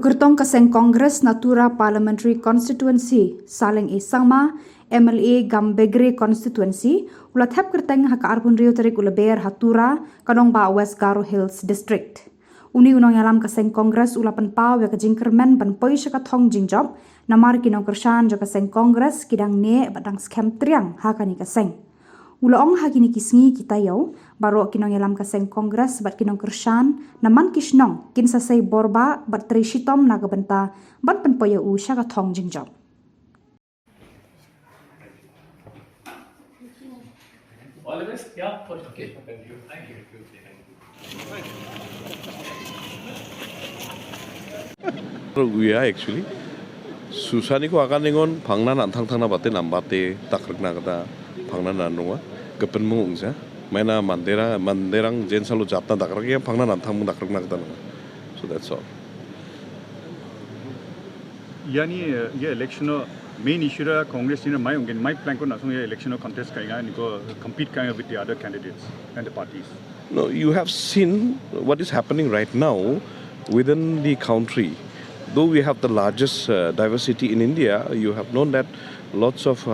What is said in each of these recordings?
Kyrtong kaseng Congress na Tura Parliamentary Constituency, Saleng Sangma, MLA Gambegre Constituency, ula Thep Kyrteng haka arpun rio tarik ulaber hatura kanong ba West Garo Hills District. Uni unong yalam kaseng Congress ula panpaw ya kajingkermen panpoy siya katong jingjob, namar kinong kersyan jo kaseng Congress kidang ne badang scam triang haka ni kaseng. Ulaong hagini kisngi kita yaw, baro kinong yalam kaseng Kongres bat kinong kersyan, naman kisnong kinsa say borba bat trishitom nagabenta bat penpoya u siya katong jingjob. All the best. Yeah, for sure. Okay. Thank you. Thank you. We are actually Susani ko akan ningon pangnan antang tang na bate nambate takrek na kata pangnan nanunga kepen mungsa mana manderang jen salu jatna takrek ya pangnan antang mung takrek na kata nunga. So that's all. Yani ये election main issue ra Congress in my plan ko nasung ये election contest kayega niko compete kayega with the other candidates and the parties. No, you have seen what is happening right now within the country. Though we have the largest diversity in India, you have known that lots of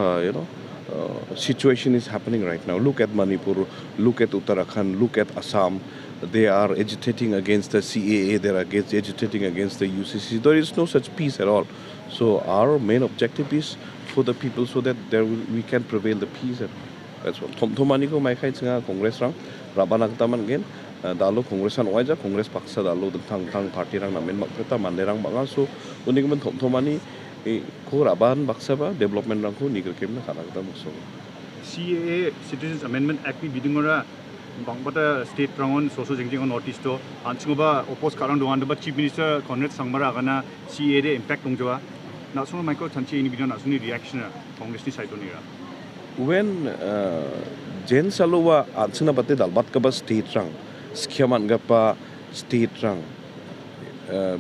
situation is happening right now. Look at Manipur, look at Uttarakhand, look at Assam. They are agitating against the CAA, they are agitating against the UCC. There is no such peace at all. So our main objective is for the people so that we can prevail the peace. That's what. Thomani ko mai khai singa Congress rang rabanag taman gen dalo Congressan waja Congress paksa dalo tang party rang namen makta manderang banga so unik men thomani ko raban baksa ba development rang ko nikel kemna kana ta muso. CAA Citizens Amendment Act ni bidingora bangbata state rangon social jengjengon notice to anchungoba oppose karang dongan ba chief minister Congress sangmara agana CAA de impact tongjoa national micro chanchi ini bidon asuni reaction Congress ni side onira. When Jen Saluwa ansina bate dalbat ka ba state rang skyaman ga pa state rang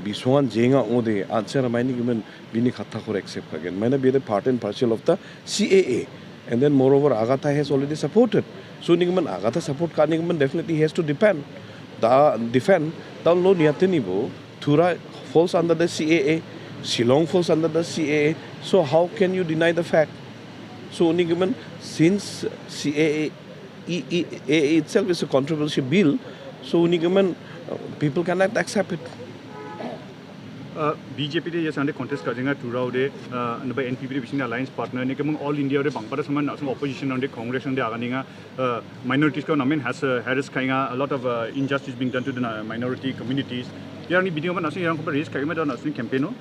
biswangan jenga ode answer mining given bini khatha kore accept again maina be the part and parcel of the CAA and then moreover Agatha has already supported so ningman Agatha support ka ningman definitely has to defend down low niatenibo Tura falls under the CAA Shillong falls under the CAA so how can you deny the fact. So, since CAA itself is a controversial bill, so people cannot accept it. BJP de yasande contest kajenga Tura de naba NPP de bising alliance partner ne kemang all India de bangpada saman nasung opposition on de Congress on de aganinga minorities ko namen has kainga a lot of injustice being done to the minority communities. Yani video man nasung yang ko raise kaima da nasung campaign no.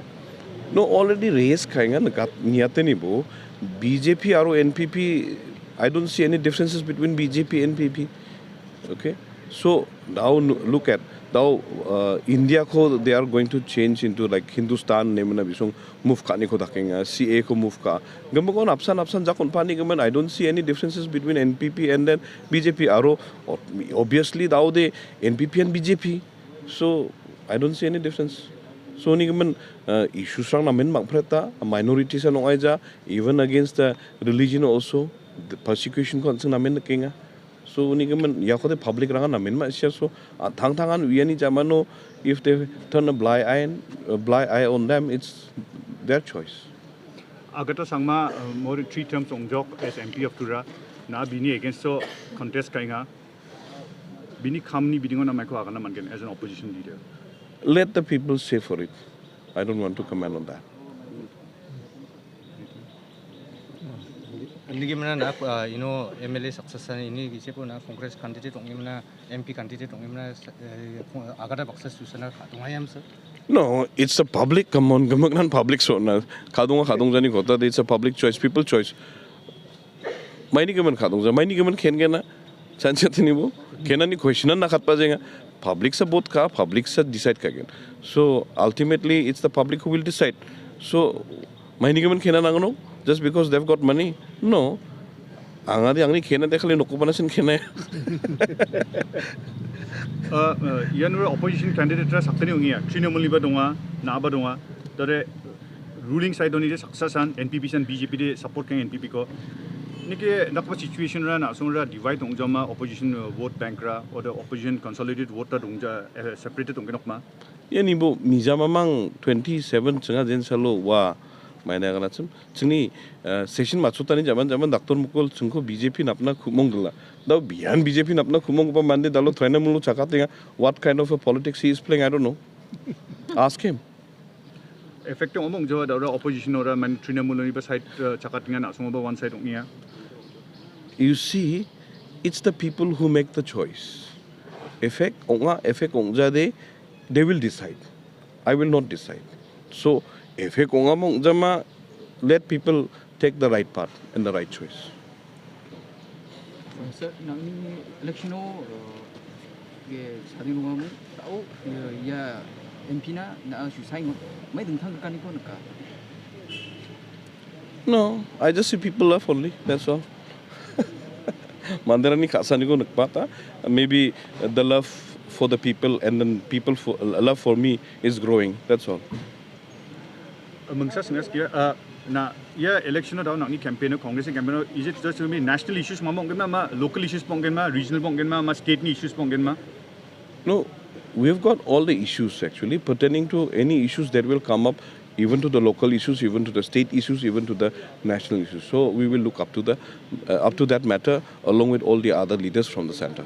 No, already raised kainga niyate bo BJP or NPP. I don't see any differences between BJP and NPP. Okay, so now look at now India ko they are going to change into like Hindustan name na bisong move ka ni ko dakenga CA ko move ka gamakon apsan jakon pani gaman. I don't see any differences between NPP and then BJP aro obviously now the NPP and BJP, so I don't see any difference. So nigaman issues rang namin magpreta minorities ano aja even against the religion also the persecution ko ansang namin nakinga. So nigaman yako the public rang namin ma siya so thang-thangan uyani jamano if they turn a blind eye on them it's their choice. Agata sangma more 3 terms ongjok as MP of Tura na bini against so contest kainga bini khamni bidingon na maiko agana mangen as an opposition leader. Let the people say for it. I don't want to comment on that. MLA success ini gisepo na Congress candidate ongimna MP candidate ongimna agada baksa susana khadungayam sir. No, it's a public. Come on, gamagnan public so na khadung jani kota. It's a public choice, people choice. Maini gaman khadung, maini gaman khen gena. Chanchat ni bo kena ni question na khat pa jenga. Public sa both ka, public sa decide ka again. So ultimately it's the public who will decide. So maini gaman kena nangano just because they've got money. No. Angani kena dekhali noko panasin kena. Yan opposition candidate ra saktani ungia Trinamool ba donga na ba donga tare ruling side oni de success an NPP and BJP de support kang NPP ko Nike nakpa situation ra na sung ra divide ong jama opposition vote bank ra or the opposition consolidated vote ta dong ja separated ong kenok ma. Yan ibo mija mamang 27 cenga jen salo wa maina kana chum chini session machutani jaman Dr. Mukul chungko BJP napna khumong dala da bihan BJP napna khumong pa mande dalo traina mulu chakatenga what kind of a politics he is playing I don't know. Ask him. Effect omong jo da opposition ora man Trinamool ni ba side chakatinga na sung ba one side ong niya. You see, it's the people who make the choice. Effect ongja they will decide. I will not decide. So, effect onga mong let people take the right path and the right choice. Sir, nang election o ke sari runga mo tao ya MP na susai mo may dengtang ka ko naka. No, I just see people love only. That's all. Mandarani khasani ko nakpata. Maybe the love for the people and then love for me is growing. That's all. Mangsa singas kia na ya election daw nang ni campaign Congress campaign is it just to be national issues ma local issues ma regional ma state ni issues ma. No, we've got all the issues actually pertaining to any issues that will come up, even to the local issues, even to the state issues, even to the national issues. So we will look up to that matter along with all the other leaders from the center.